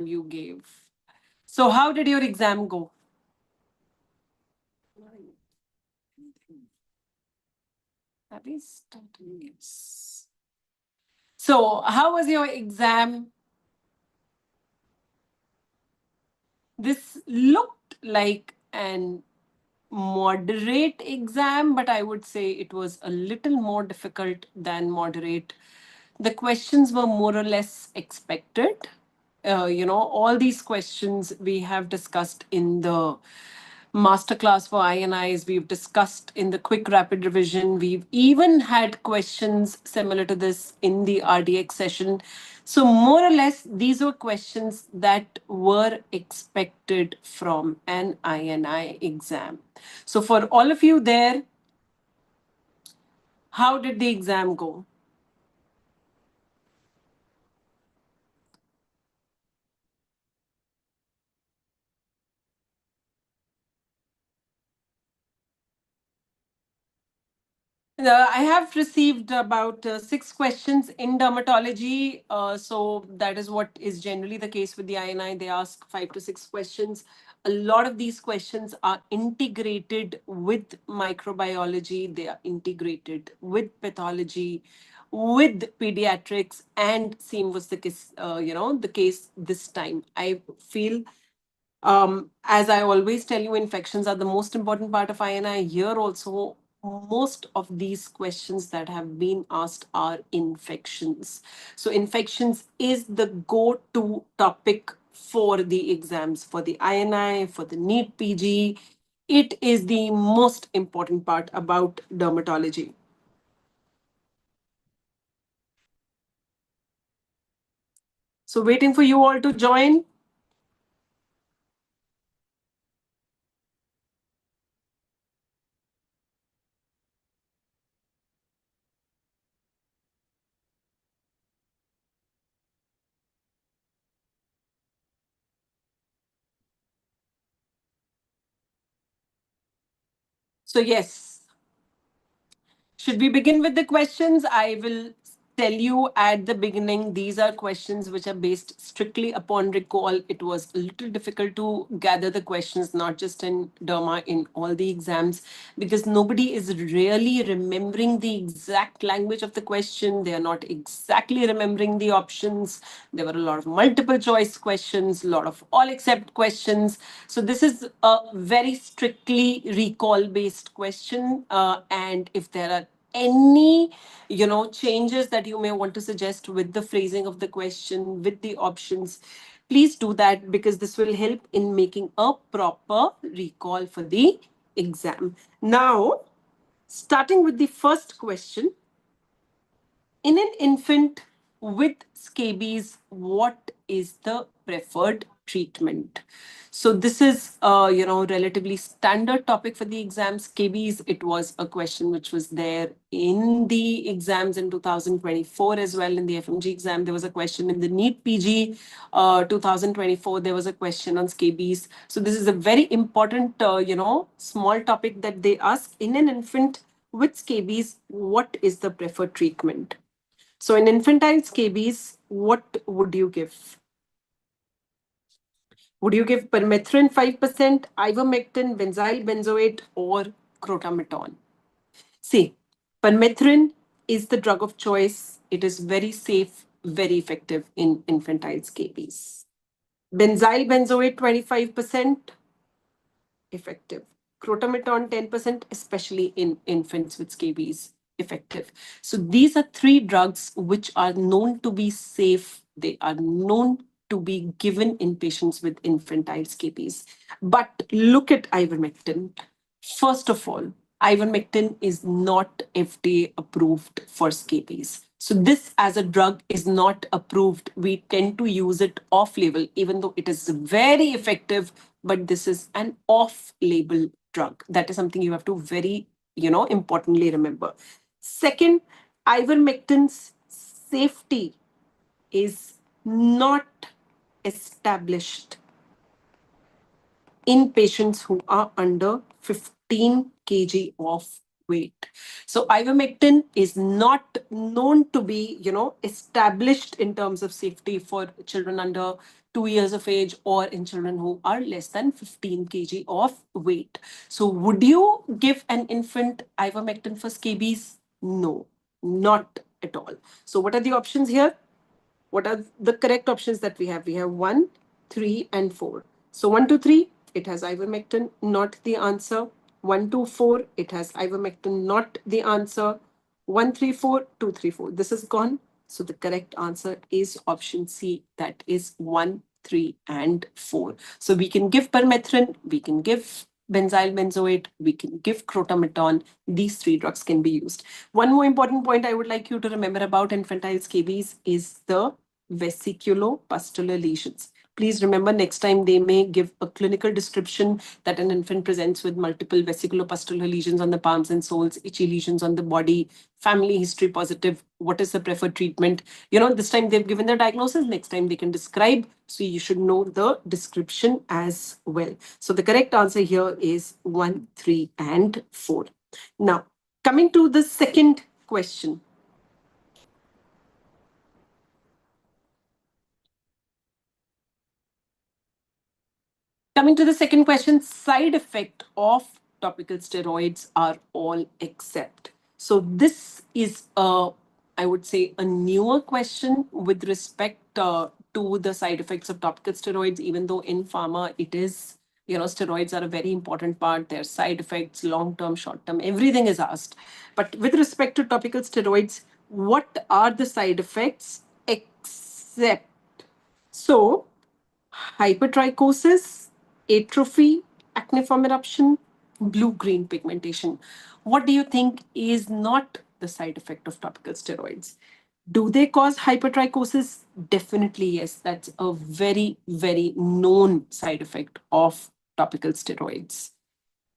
you gave. So how did your exam go? Yes. So how was your exam? This looked like an moderate exam, but I would say it was a little more difficult than moderate. The questions were more or less expected. All these questions we have discussed in the masterclass for INIs. We've discussed in the quick rapid revision. We've even had questions similar to this in the RDX session. So more or less, these were questions that were expected from an INI exam. So for all of you there, how did the exam go? I have received about 6 questions in dermatology. So that is what is generally the case with the INI. They ask 5 to 6 questions. A lot of these questions are integrated with microbiology. They are integrated with pathology, with pediatrics, and same was the case, the case this time. I feel as I always tell you, infections are the most important part of INI. Here also, most of these questions that have been asked are infections. So infections is the go-to topic for the exams, for the INI, for the NEET PG. It is the most important part about dermatology. So waiting for you all to join. So yes, should we begin with the questions? I will tell you at the beginning, these are questions which are based strictly upon recall. It was a little difficult to gather the questions, not just in Derma, in all the exams, because nobody is really remembering the exact language of the question. They are not exactly remembering the options. There were a lot of multiple choice questions, a lot of all accept questions. So this is a very strictly recall based question. And if there are any changes that you may want to suggest with the phrasing of the question, with the options, please do that, because this will help in making a proper recall for the exam. Now, starting with the first question, in an infant with scabies, what is the preferred treatment? So this is, relatively standard topic for the exam. Scabies, it was a question which was there in the exams in 2024 as well. In the FMG exam, there was a question. In the NEET PG 2024, there was a question on scabies. So this is a very important, small topic that they ask. In an infant with scabies, what is the preferred treatment? So in infantile scabies, what would you give? Would you give permethrin 5%, ivermectin, benzyl benzoate, or crotameton? See, permethrin is the drug of choice. It is very safe, very effective in infantile scabies. Benzyl benzoate 25% effective. Crotameton 10%, especially in infants with scabies, effective. So these are 3 drugs which are known to be safe. They are known to be given in patients with infantile scabies. But look at ivermectin. First of all, ivermectin is not FDA approved for scabies. So this as a drug is not approved. We tend to use it off label, even though it is very effective, but this is an off label drug. That is something you have to very, importantly remember. Second, ivermectin's safety is not established in patients who are under 15 kg of weight. So ivermectin is not known to be, established in terms of safety for children under 2 years of age or in children who are less than 15 kg of weight. So would you give an infant ivermectin for scabies? No, not at all. So what are the options here? What are the correct options that we have? We have 1, 3, and 4. So 1 to 3, it has ivermectin, not the answer. 1 to 4, it has ivermectin, not the answer. 1, 3, 4, 2, 3, 4. This is gone. So the correct answer is option C. That is 1, 3, and 4. So we can give permethrin, we can give benzyl benzoate, we can give crotameton. These three drugs can be used. One more important point I would like you to remember about infantile scabies is the vesiculopustular lesions. Please remember, next time they may give a clinical description that an infant presents with multiple vesiculopustular lesions on the palms and soles, itchy lesions on the body, family history positive. What is the preferred treatment? This time they've given the diagnosis, next time they can describe. So you should know the description as well. So the correct answer here is 1, 3, and 4. Now, coming to the second question. Coming to the second question, side effect of topical steroids are all except. So this is I would say, a newer question with respect to the side effects of topical steroids, even though in pharma it is, steroids are a very important part. Their side effects, long-term, short-term, everything is asked. But with respect to topical steroids, what are the side effects except? So hypertrichosis, atrophy, acneiform eruption, blue-green pigmentation. What do you think is not the side effect of topical steroids? Do they cause hypertrichosis? Definitely yes. That's a very, very known side effect of topical steroids.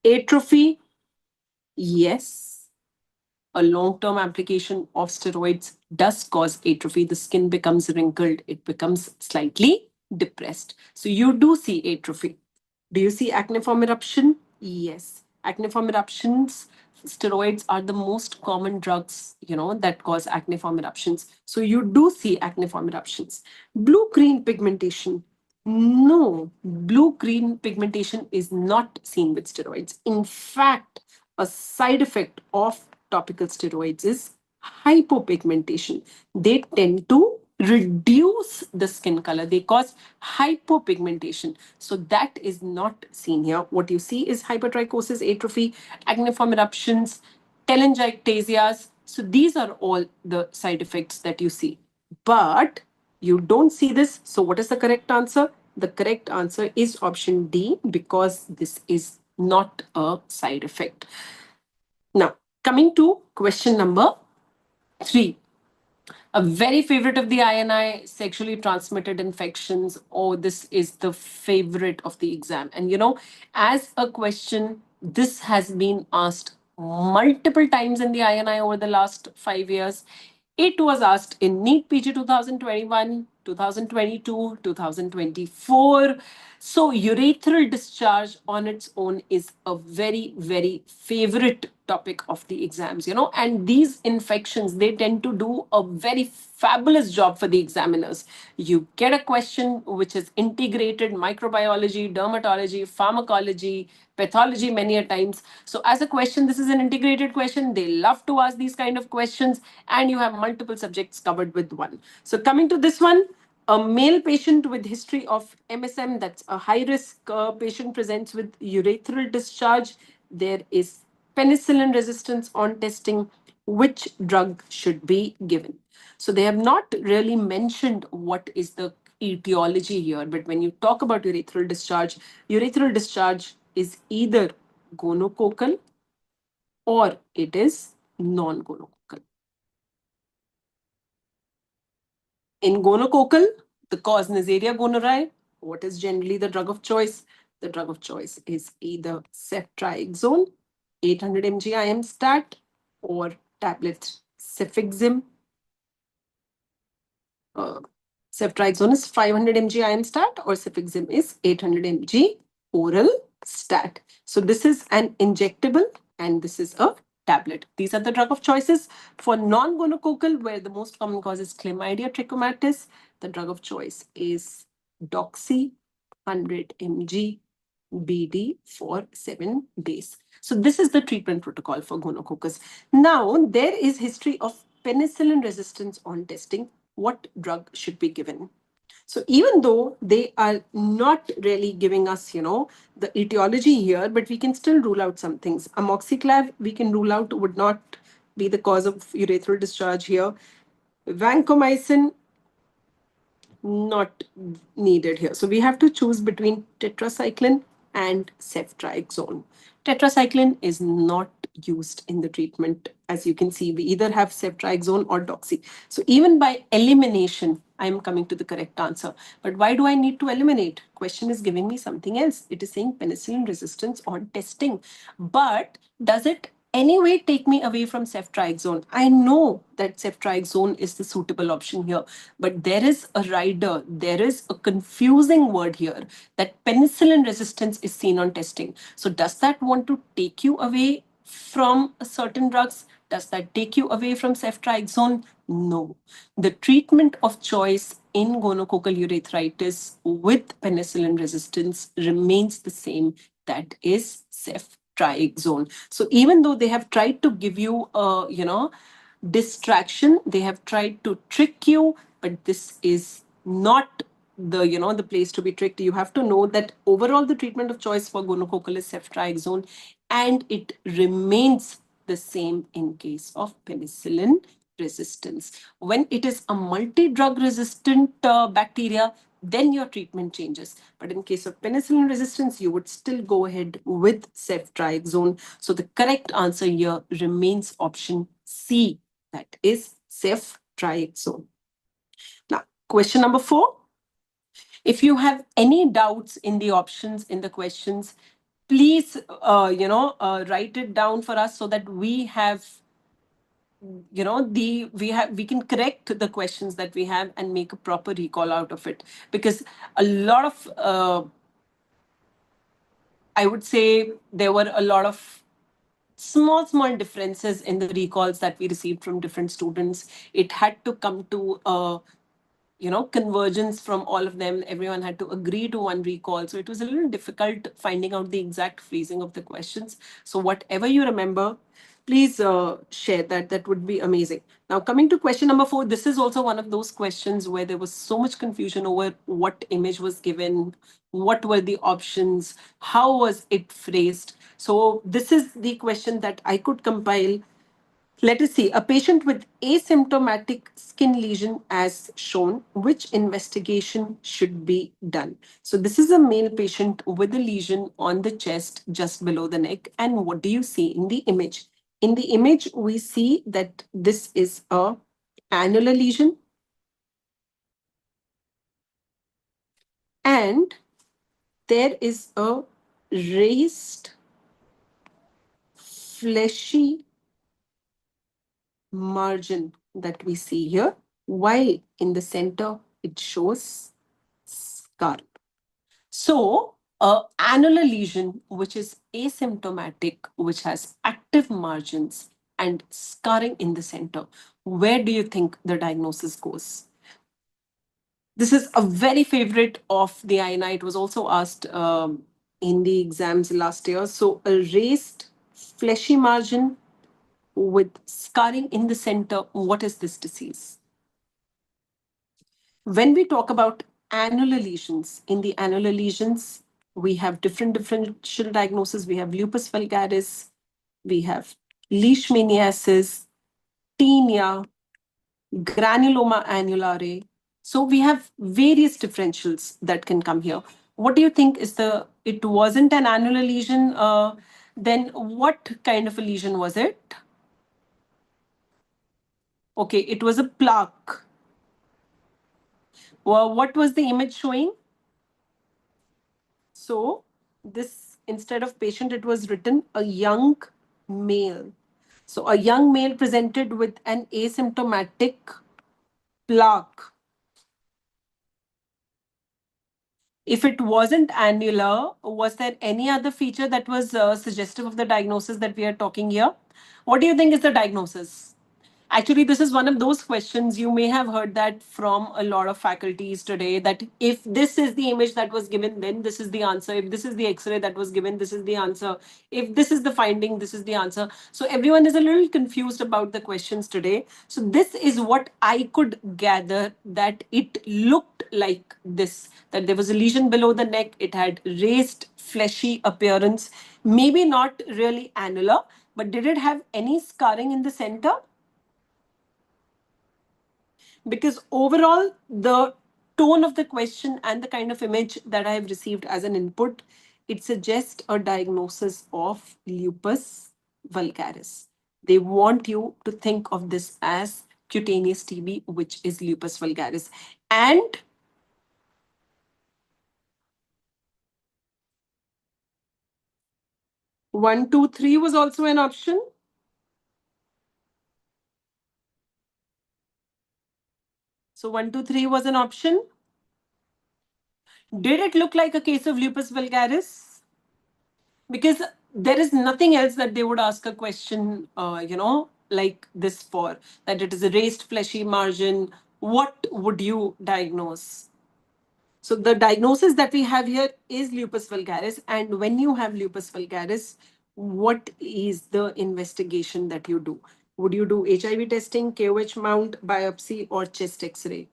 Atrophy, yes. A long-term application of steroids does cause atrophy. The skin becomes wrinkled. It becomes slightly depressed. So you do see atrophy. Do you see acneiform eruption? Yes. Acneiform eruptions, steroids are the most common drugs, that cause acneiform eruptions. So you do see acneiform eruptions. Blue-green pigmentation. No, blue-green pigmentation is not seen with steroids. In fact, a side effect of topical steroids is hypopigmentation. They tend to reduce the skin color. They cause hypopigmentation. So that is not seen here. What you see is hypertrichosis, atrophy, acneiform eruptions, telangiectasias. So these are all the side effects that you see. But you don't see this. So what is the correct answer? The correct answer is option D, because this is not a side effect. Now, coming to question number 3. A very favorite of the INI, sexually transmitted infections. Oh, this is the favorite of the exam. And as a question, this has been asked multiple times in the INI over the last 5 years. It was asked in NEET PG 2021, 2022, 2024. So urethral discharge on its own is a very, very favorite topic of the exams, and these infections, they tend to do a very fabulous job for the examiners. You get a question which is integrated microbiology, dermatology, pharmacology, pathology many a times. So as a question, this is an integrated question. They love to ask these kind of questions, and you have multiple subjects covered with one. So coming to this one, a male patient with history of MSM, that's a high-risk patient, presents with urethral discharge. There is penicillin resistance on testing. Which drug should be given? So they have not really mentioned what is the etiology here, but when you talk about urethral discharge is either gonococcal or it is non-gonococcal. In gonococcal, the cause Neisseria gonorrhoeae. What is generally the drug of choice? The drug of choice is either ceftriaxone, 800 mg IM stat, or tablet cefixime. Ceftriaxone is 500 mg IM stat, or cefixime is 800 mg oral stat. So this is an injectable and this is a tablet. These are the drug of choices. For non-gonococcal, where the most common cause is chlamydia trachomatis, the drug of choice is doxy 100 mg BD for 7 days. So this is the treatment protocol for gonococcus. Now, there is history of penicillin resistance on testing. What drug should be given? So even though they are not really giving us, the etiology here, but we can still rule out some things. Amoxiclav, we can rule out, would not be the cause of urethral discharge here. Vancomycin, not needed here. So we have to choose between tetracycline and ceftriaxone. Tetracycline is not used in the treatment. As you can see, we either have ceftriaxone or doxy. So even by elimination, I'm coming to the correct answer. But why do I need to eliminate? Question is giving me something else. It is saying penicillin resistance on testing. But does it anyway take me away from ceftriaxone? I know that ceftriaxone is the suitable option here, but there is a rider, there is a confusing word here that penicillin resistance is seen on testing. So does that want to take you away from certain drugs? Does that take you away from ceftriaxone? No. The treatment of choice in gonococcal urethritis with penicillin resistance remains the same. That is ceftriaxone. So even though they have tried to give you a, distraction, they have tried to trick you, but this is not the place to be tricked. You have to know that overall the treatment of choice for gonococcal is ceftriaxone, and it remains the same in case of penicillin resistance. When it is a multi-drug resistant bacteria, then your treatment changes. But in case of penicillin resistance, you would still go ahead with ceftriaxone. So the correct answer here remains option C, that is ceftriaxone. Now, question number 4. If you have any doubts in the options in the questions, please, write it down for us so that we have, we can correct the questions that we have and make a proper recall out of it. Because a lot of, I would say there were a lot of small differences in the recalls that we received from different students. It had to come to convergence from all of them. Everyone had to agree to one recall. So it was a little difficult finding out the exact phrasing of the questions. So whatever you remember, please share that. That would be amazing. Now, coming to question number 4, this is also one of those questions where there was so much confusion over what image was given, what were the options, how was it phrased. So this is the question that I could compile. Let us see. A patient with asymptomatic skin lesion as shown, which investigation should be done? So this is a male patient with a lesion on the chest just below the neck. And what do you see in the image? In the image, we see that this is a annular lesion. And there is a raised fleshy margin that we see here, while in the center it shows scar. So, annular lesion, which is asymptomatic, which has active margins and scarring in the center, where do you think the diagnosis goes? This is a very favorite of the INI. It was also asked in the exams last year. So, a raised fleshy margin with scarring in the center, what is this disease? When we talk about annular lesions, in the annular lesions, we have different differential diagnoses. We have lupus vulgaris, we have leishmaniasis, tinea, granuloma annulare. So we have various differentials that can come here. What do you think is it wasn't an annular lesion, then what kind of a lesion was it? Okay, it was a plaque. Well, what was the image showing? So this, instead of patient, it was written a young male. So a young male presented with an asymptomatic plaque. If it wasn't annular, was there any other feature that was suggestive of the diagnosis that we are talking here? What do you think is the diagnosis? Actually, this is one of those questions. You may have heard that from a lot of faculties today, that if this is the image that was given, then this is the answer. If this is the X-ray that was given, this is the answer. If this is the finding, this is the answer. So everyone is a little confused about the questions today. So this is what I could gather, that it looked like this, that there was a lesion below the neck. It had raised fleshy appearance, maybe not really annular, but did it have any scarring in the center? Because overall, the tone of the question and the kind of image that I have received as an input, it suggests a diagnosis of lupus vulgaris. They want you to think of this as cutaneous TB, which is lupus vulgaris. And 1, 2, 3 was also an option. So 1, 2, 3 was an option. Did it look like a case of lupus vulgaris? Because there is nothing else that they would ask a question, like this for, that it is a raised fleshy margin. What would you diagnose? So the diagnosis that we have here is lupus vulgaris. And when you have lupus vulgaris, what is the investigation that you do? Would you do HIV testing, KOH mount, biopsy, or chest X-ray?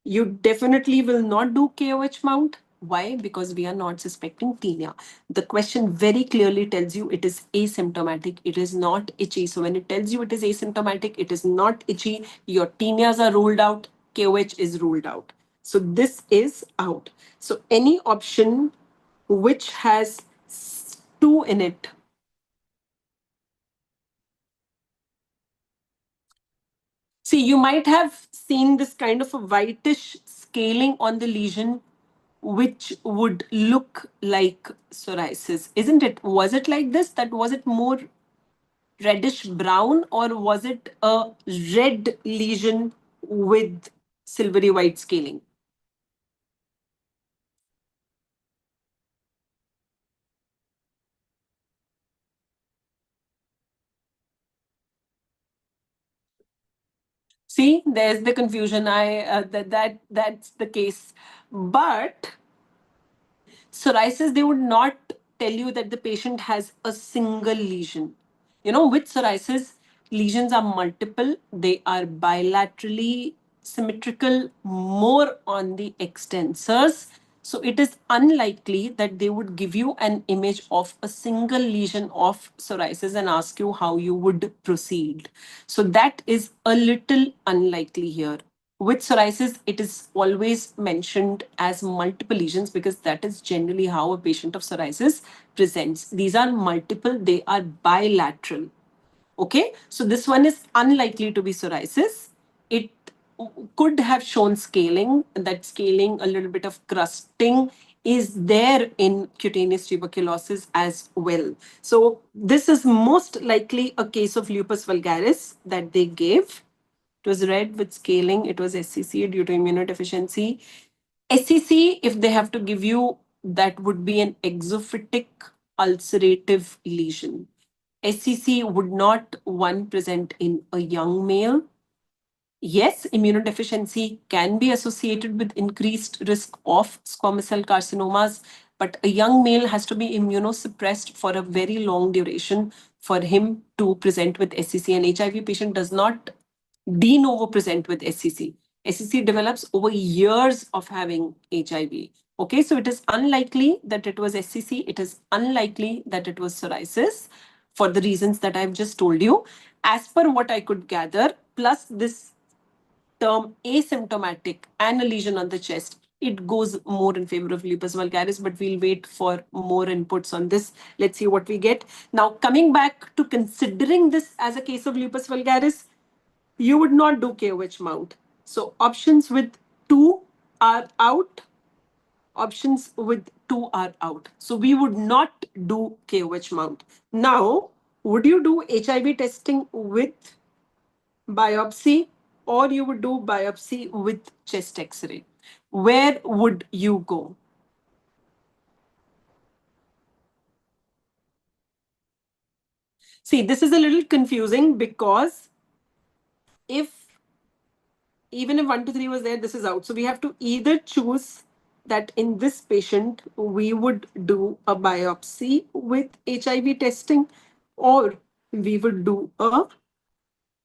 You definitely will not do KOH mount. Why? Because we are not suspecting tinea. The question very clearly tells you it is asymptomatic. It is not itchy. So when it tells you it is asymptomatic, it is not itchy. Your tinea are ruled out. KOH is ruled out. So this is out. So any option which has 2 in it. See, you might have seen this kind of a whitish scaling on the lesion, which would look like psoriasis, isn't it? Was it like this? That was it more reddish brown, or was it a red lesion with silvery white scaling? See, there's the confusion. That's the case, but psoriasis, they would not tell you that the patient has a single lesion. With psoriasis, lesions are multiple, they are bilaterally symmetrical, more on the extensors. So it is unlikely that they would give you an image of a single lesion of psoriasis and ask you how you would proceed. So that is a little unlikely here. With psoriasis, it is always mentioned as multiple lesions because that is generally how a patient of psoriasis presents. These are multiple, they are bilateral. Okay, so this one is unlikely to be psoriasis. It could have shown scaling. That scaling, a little bit of crusting is there in cutaneous tuberculosis as well. So this is most likely a case of lupus vulgaris that they gave. It was red with scaling. It was SCC due to immunodeficiency. SCC, if they have to give you, that would be an exophytic ulcerative lesion. SCC would not one present in a young male. Yes, immunodeficiency can be associated with increased risk of squamous cell carcinomas, but a young male has to be immunosuppressed for a very long duration for him to present with SCC. An HIV patient does not de novo present with SCC. SCC develops over years of having HIV. Okay, so it is unlikely that it was SCC. It is unlikely that it was psoriasis for the reasons that I've just told you. As per what I could gather, plus this term asymptomatic and a lesion on the chest, it goes more in favor of lupus vulgaris, but we'll wait for more inputs on this. Let's see what we get. Now, coming back to considering this as a case of lupus vulgaris, you would not do KOH mount. So options with 2 are out. Options with 2 are out. So we would not do KOH mount. Now, would you do HIV testing with biopsy, or you would do biopsy with chest X-ray? where would you go? See, this is a little confusing because if even if 1 to 3 was there, this is out. So we have to either choose that in this patient, we would do a biopsy with HIV testing, or we would do a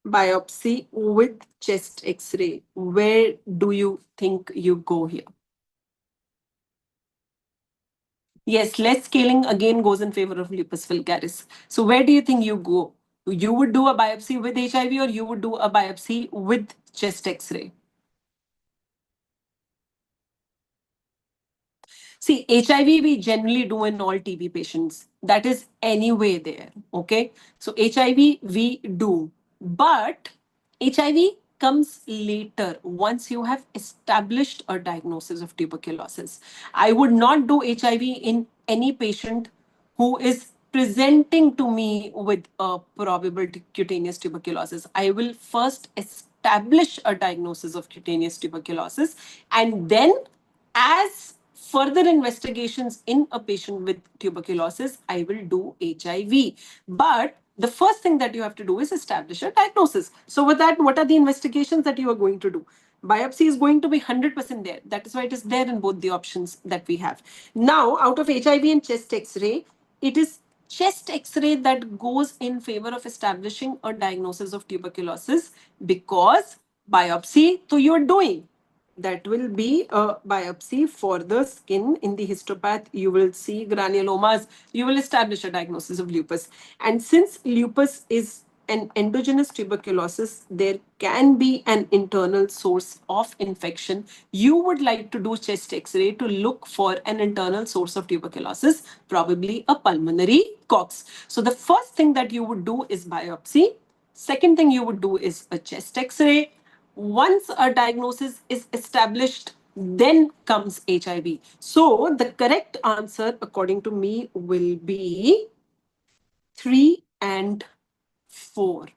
biopsy with chest X-ray. Where do you think you go here? Yes, less scaling again goes in favor of lupus vulgaris. So where do you think you go? You would do a biopsy with HIV, or you would do a biopsy with chest X-ray? See, HIV we generally do in all TB patients. That is anyway there. Okay. So HIV we do. But HIV comes later once you have established a diagnosis of tuberculosis. I would not do HIV in any patient who is presenting to me with a probable cutaneous tuberculosis. I will first establish a diagnosis of cutaneous tuberculosis, and then as further investigations in a patient with tuberculosis, I will do HIV. But the first thing that you have to do is establish a diagnosis. So, with that, what are the investigations that you are going to do? Biopsy is going to be 100% there. That is why it is there in both the options that we have. Now, out of HIV and chest X ray, it is chest X-ray that goes in favor of establishing a diagnosis of tuberculosis, because biopsy, so you're doing that will be a biopsy for the skin. In the histopath, you will see granulomas. You will establish a diagnosis of lupus. And since lupus is an endogenous tuberculosis, there can be an internal source of infection. You would like to do chest X-ray to look for an internal source of tuberculosis, probably a pulmonary cox. So the first thing that you would do is biopsy. Second thing you would do is a chest X-ray. Once a diagnosis is established, then comes HIV. So the correct answer, according to me, will be 3 and 4.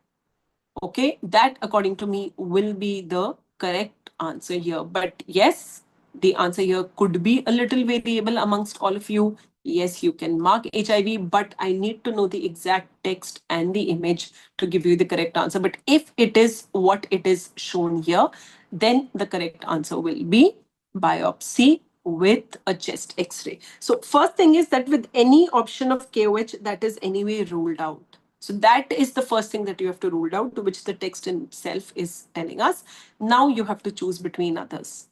Okay, that according to me will be the correct answer here. But yes, the answer here could be a little variable amongst all of you. Yes, you can mark HIV, but I need to know the exact text and the image to give you the correct answer. But if it is what it is shown here, then the correct answer will be biopsy with a chest X-ray. So first thing is that with any option of KOH, that is anyway ruled out. So that is the first thing that you have to rule out, to which the text itself is telling us. Now you have to choose between others.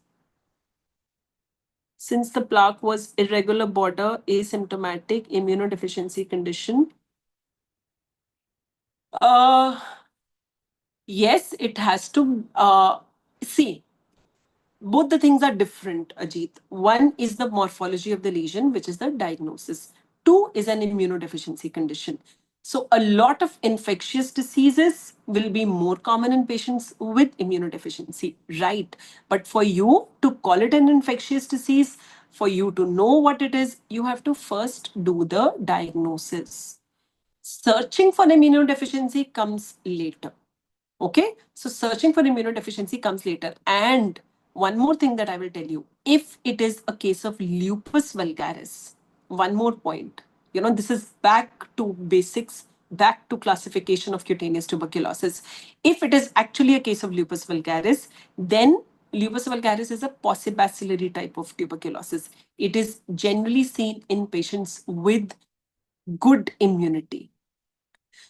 Since the plaque was irregular border, asymptomatic, immunodeficiency condition. Uh, yes, it has to see. Both the things are different, Ajit. One is the morphology of the lesion, which is the diagnosis. Two is an immunodeficiency condition. So, a lot of infectious diseases will be more common in patients with immunodeficiency, right? But for you to call it an infectious disease, for you to know what it is, you have to first do the diagnosis. Searching for immunodeficiency comes later. Okay, so searching for immunodeficiency comes later. And one more thing that I will tell you, if it is a case of lupus vulgaris, one more point, this is back to basics, back to classification of cutaneous tuberculosis. If it is actually a case of lupus vulgaris, then lupus vulgaris is a possibacillary type of tuberculosis. It is generally seen in patients with good immunity.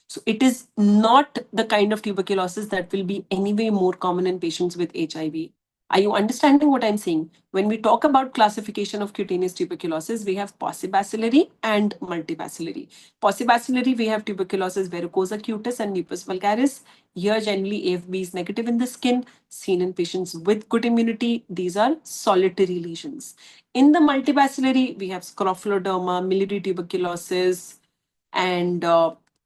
So it is not the kind of tuberculosis that will be anyway more common in patients with HIV. Are you understanding what I'm saying? When we talk about classification of cutaneous tuberculosis, we have possibacillary and multibacillary. Possibacillary, we have tuberculosis vericosa cutis and lupus vulgaris. Here, generally, AFB is negative in the skin, seen in patients with good immunity. These are solitary lesions. In the multibacillary, we have scrophaloderma, miliary tuberculosis, and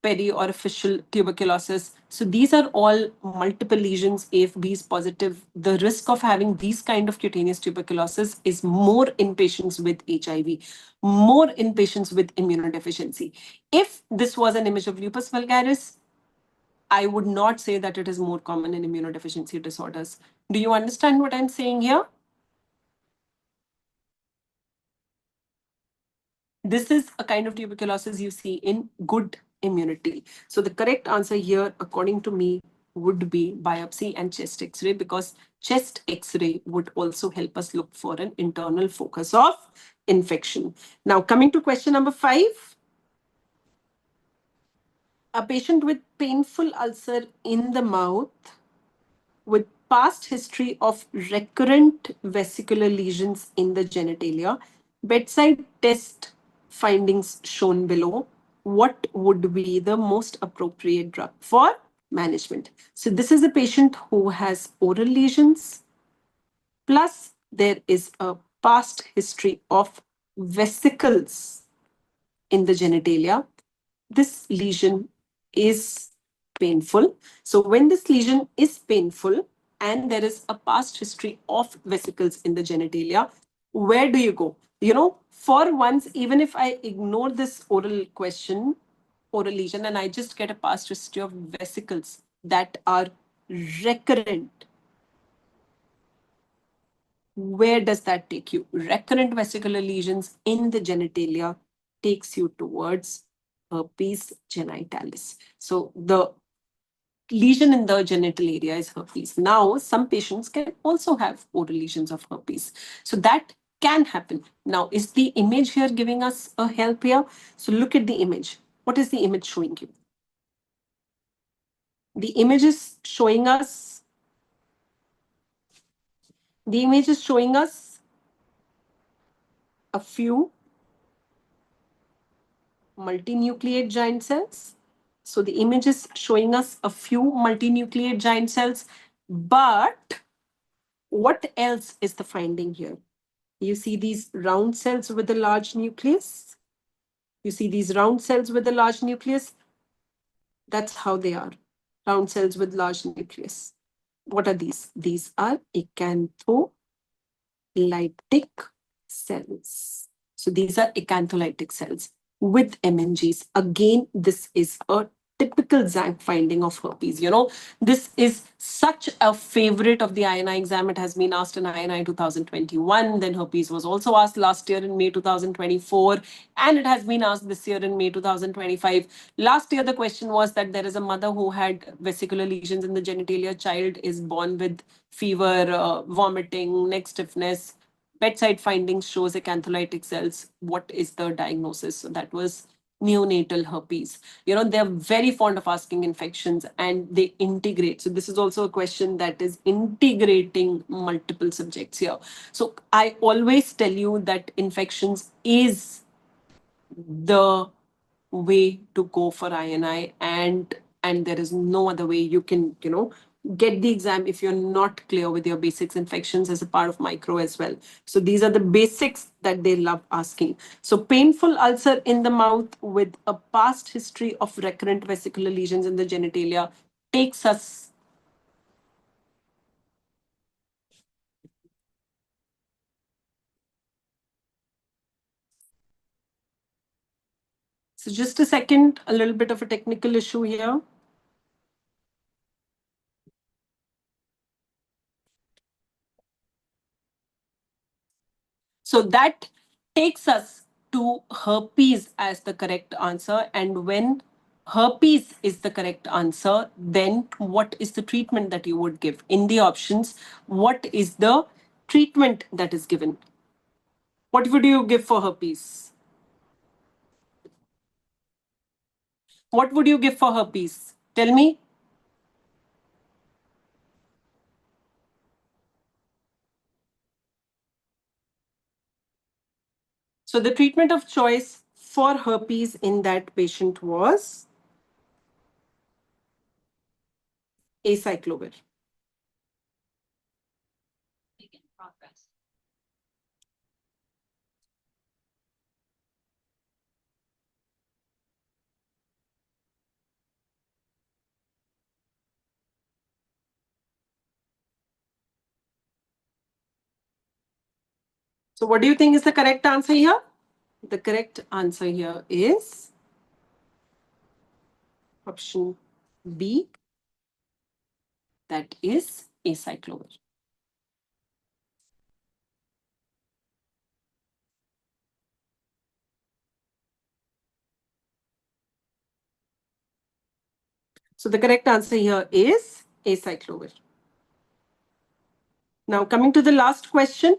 periorificial tuberculosis. So these are all multiple lesions, AFBs positive. The risk of having these kind of cutaneous tuberculosis is more in patients with HIV, more in patients with immunodeficiency. If this was an image of lupus vulgaris, I would not say that it is more common in immunodeficiency disorders. Do you understand what I'm saying here? This is a kind of tuberculosis you see in good immunity. So the correct answer here, according to me, would be biopsy and chest x-ray, because chest x-ray would also help us look for an internal focus of infection. Now, coming to question number 5. A patient with painful ulcer in the mouth with past history of recurrent vesicular lesions in the genitalia, bedside test findings shown below, what would be the most appropriate drug for management? So this is a patient who has oral lesions, plus there is a past history of vesicles in the genitalia. This lesion is painful. So when this lesion is painful and there is a past history of vesicles in the genitalia, where do you go? For once, even if I ignore this oral question, oral lesion, and I just get a past history of vesicles that are recurrent, where does that take you? Recurrent vesicular lesions in the genitalia takes you towards herpes genitalis. So the lesion in the genital area is herpes. Now, some patients can also have oral lesions of herpes. So that can happen. Now, is the image here giving us a help here? So look at the image. What is the image showing you? The image is showing us a few multinucleate giant cells. So the image is showing us a few multinucleate giant cells, but what else is the finding here? You see these round cells with a large nucleus? You see these round cells with a large nucleus? That's how they are. Round cells with large nucleus. What are these? These are acantholytic cells. So these are acantholytic cells with MNGs. Again, this is a typical Zank finding of herpes. This is such a favorite of the INI exam. It has been asked in INI 2021. Then herpes was also asked last year in May 2024. And it has been asked this year in May 2025. Last year, the question was that there is a mother who had vesicular lesions in the genitalia. Child is born with fever, vomiting, neck stiffness. Bedside findings shows acantholytic cells. What is the diagnosis? So that was neonatal herpes. They're very fond of asking infections and they integrate. So this is also a question that is integrating multiple subjects here. So I always tell you that infections is the way to go for INI, and there is no other way you can get the exam if you're not clear with your basics. Infections as a part of micro as well. So these are the basics that they love asking. So painful ulcer in the mouth with a past history of recurrent vesicular lesions in the genitalia takes us. So just a second, a little bit of a technical issue here. So that takes us to herpes as the correct answer. And when herpes is the correct answer, then what is the treatment that you would give? In the options, what is the treatment that is given? What would you give for herpes? What would you give for herpes? Tell me. So the treatment of choice for herpes in that patient was acyclovir. So what do you think is the correct answer here? The correct answer here is option B, that is acyclovir. So the correct answer here is acyclovir. Now coming to the last question.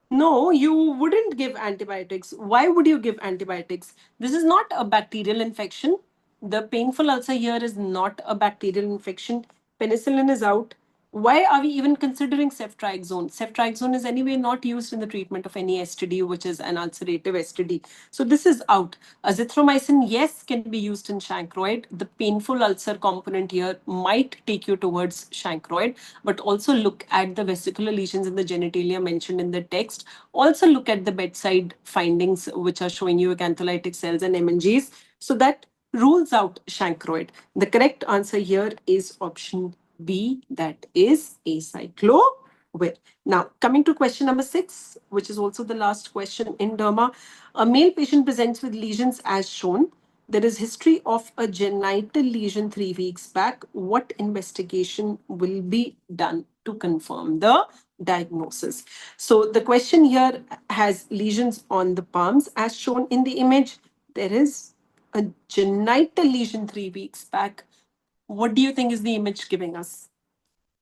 No, you wouldn't give antibiotics. Why would you give antibiotics? This is not a bacterial infection. The painful ulcer here is not a bacterial infection. Penicillin is out. Why are we even considering ceftriaxone? Ceftriaxone is anyway not used in the treatment of any STD, which is an ulcerative STD. So this is out. Azithromycin, yes, can be used in chancroid. The painful ulcer component here might take you towards chancroid, but also look at the vesicular lesions in the genitalia mentioned in the text. Also look at the bedside findings, which are showing you acantholytic cells and MNGs. So that rules out chancroid. The correct answer here is option B, that is acyclovir. Now, coming to question number 6, which is also the last question in derma. A male patient presents with lesions as shown. There is history of a genital lesion 3 weeks back. What investigation will be done to confirm the diagnosis? So the question here has lesions on the palms as shown in the image. There is a genital lesion 3 weeks back. What do you think is the image giving us?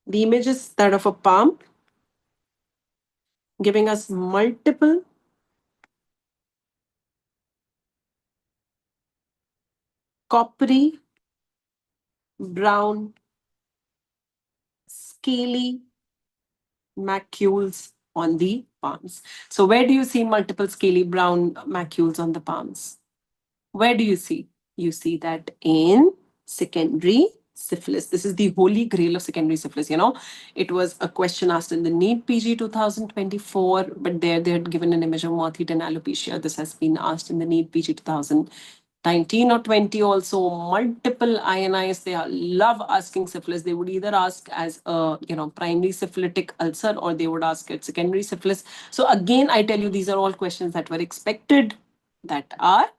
The image is that of a palm, giving us multiple coppery, brown, scaly macules on the palms. So where do you see multiple scaly brown macules on the palms? Where do you see? You see that in secondary syphilis. This is the holy grail of secondary syphilis. It was a question asked in the NEET PG 2024, but there they had given an image of moth-eaten and alopecia. This has been asked in the NEET PG 2019 or 20 also. Multiple INIs, they love asking syphilis. They would either ask as a primary syphilitic ulcer, or they would ask at secondary syphilis. So again, I tell you, these are all questions that were expected, that are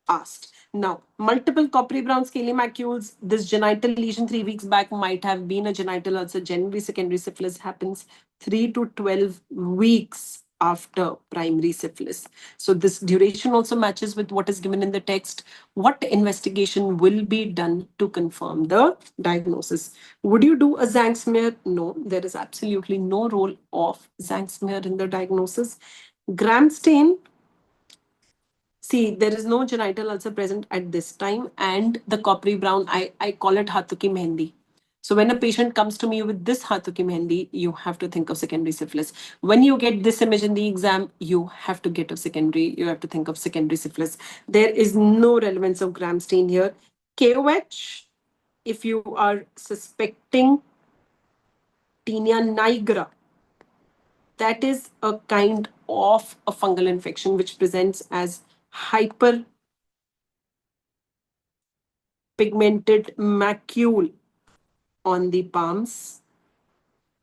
asked. Now, multiple coppery brown scaly macules. This genital lesion 3 weeks back might have been a genital ulcer. Generally, secondary syphilis happens 3 to 12 weeks after primary syphilis. So this duration also matches with what is given in the text. What investigation will be done to confirm the diagnosis? Would you do a Zank smear? No, there is absolutely no role of Zank smear in the diagnosis. Gram stain. See, there is no genital ulcer present at this time, and the coppery brown, I call it Hatuki Mehendi. So when a patient comes to me with this Hatuki Mehendi, you have to think of secondary syphilis. When you get this image in the exam, you have to you have to think of secondary syphilis. There is no relevance of gram stain here. KOH, if you are suspecting tinea nigra, that is a kind of a fungal infection which presents as hyperpigmented macule on the palms.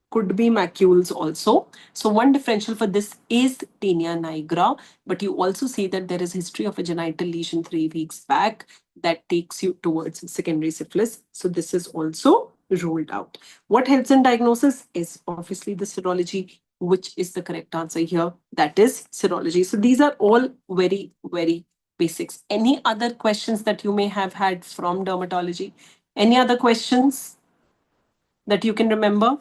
Could be macules also. So one differential for this is tinea nigra, but you also see that there is history of a genital lesion 3 weeks back that takes you towards secondary syphilis. So this is also ruled out. What helps in diagnosis is obviously the serology, which is the correct answer here. That is serology. So these are all very, very basics. Any other questions that you may have had from dermatology? Any other questions that you can remember?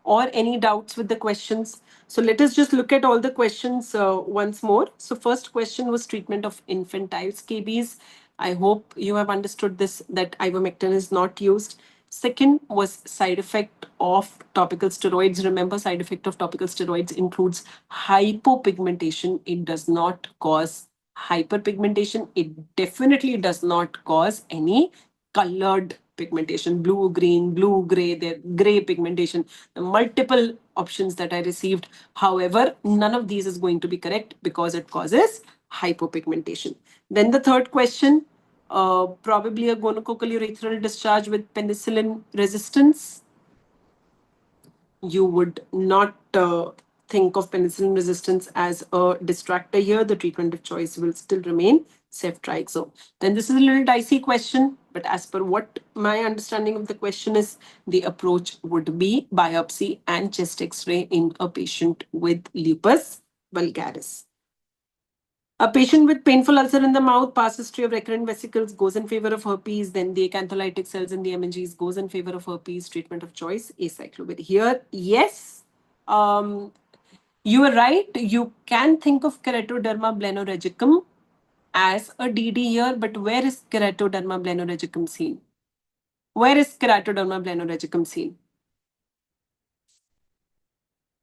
Or any doubts with the questions? So let us just look at all the questions once more. So first question was treatment of infantile scabies. I hope you have understood this, that ivermectin is not used. Second was side effect of topical steroids. Remember, side effect of topical steroids includes hypopigmentation. It does not cause hyperpigmentation. It definitely does not cause any colored pigmentation, blue, green, blue, gray, the gray pigmentation, the multiple options that I received. However, none of these is going to be correct because it causes hypopigmentation. Then the third question, probably a gonococcal urethral discharge with penicillin resistance. You would not think of penicillin resistance as a distractor here. The treatment of choice will still remain ceftriaxone. Then this is a little dicey question, but as per what my understanding of the question is, the approach would be biopsy and chest X-ray in a patient with lupus vulgaris. A patient with painful ulcer in the mouth, past history of recurrent vesicles, goes in favor of herpes. Then the acantholytic cells in the meninges goes in favor of herpes. Treatment of choice, acyclovir. Here, yes, you are right. You can think of keratoderma blennorhizicum as a DD here, but where is keratoderma blennorhizicum seen? Where is keratoderma blennorhizicum seen?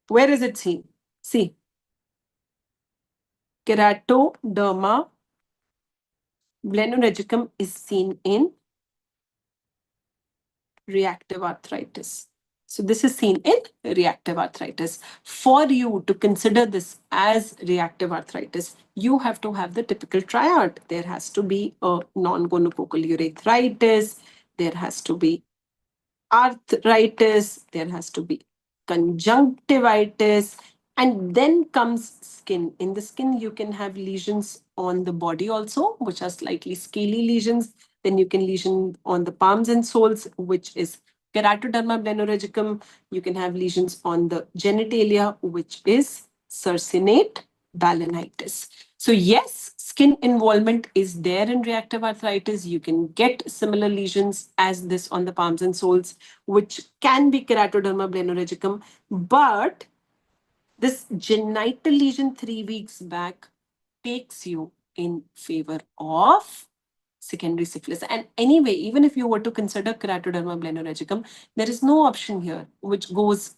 Where is it seen? See, keratoderma blennorhizicum is seen in reactive arthritis. So this is seen in reactive arthritis. For you to consider this as reactive arthritis, you have to have the typical triad. There has to be a non-gonococcal urethritis. There has to be arthritis. There has to be conjunctivitis. And then comes skin. In the skin, you can have lesions on the body also, which are slightly scaly lesions. Then you can lesion on the palms and soles, which is keratoderma blennorhizicum. You can have lesions on the genitalia, which is circinate balanitis. So yes, skin involvement is there in reactive arthritis. You can get similar lesions as this on the palms and soles, which can be keratoderma blennorhizicum, but this genital lesion 3 weeks back takes you in favor of secondary syphilis. And anyway, even if you were to consider keratoderma blennorhizicum, there is no option here which goes,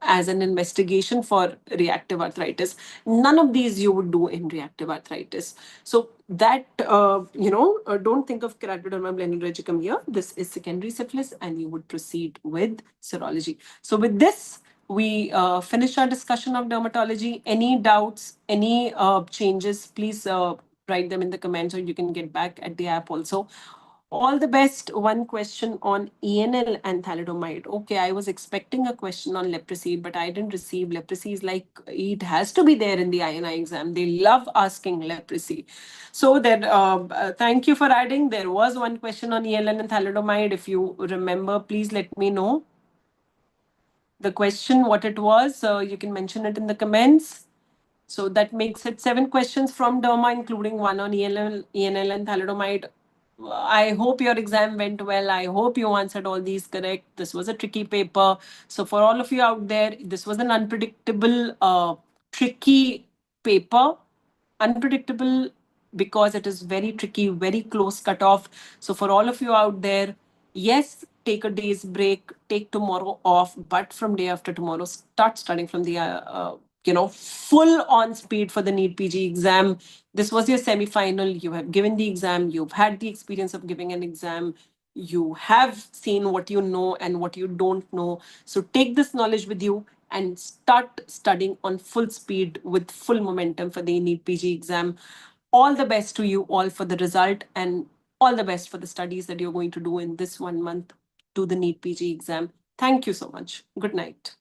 as an investigation for reactive arthritis. None of these you would do in reactive arthritis. So that, don't think of keratoderma blennorhizicum here. This is secondary syphilis, and you would proceed with serology. So with this, we finish our discussion of dermatology. Any doubts, any changes, please write them in the comments, or you can get back at the app also. All the best. One question on ENL and thalidomide. Okay, I was expecting a question on leprosy, but I didn't receive. Leprosy is like, it has to be there in the INI exam. They love asking leprosy. So then, thank you for adding. There was one question on ENL and thalidomide. If you remember, please let me know the question, what it was. So you can mention it in the comments. So that makes it 7 questions from Derma, including one on ENL and thalidomide. I hope your exam went well. I hope you answered all these correct. This was a tricky paper. So for all of you out there, this was an unpredictable, tricky paper. Unpredictable because it is very tricky, very close cutoff. So for all of you out there, yes, take a day's break, take tomorrow off, but from day after tomorrow, start studying from the full on speed for the NEET PG exam. This was your semi-final. You have given the exam. You've had the experience of giving an exam. You have seen what you know and what you don't know. So take this knowledge with you and start studying on full speed with full momentum for the NEET PG exam. All the best to you all for the result, and all the best for the studies that you're going to do in this 1 month to the NEET PG exam. Thank you so much. Good night.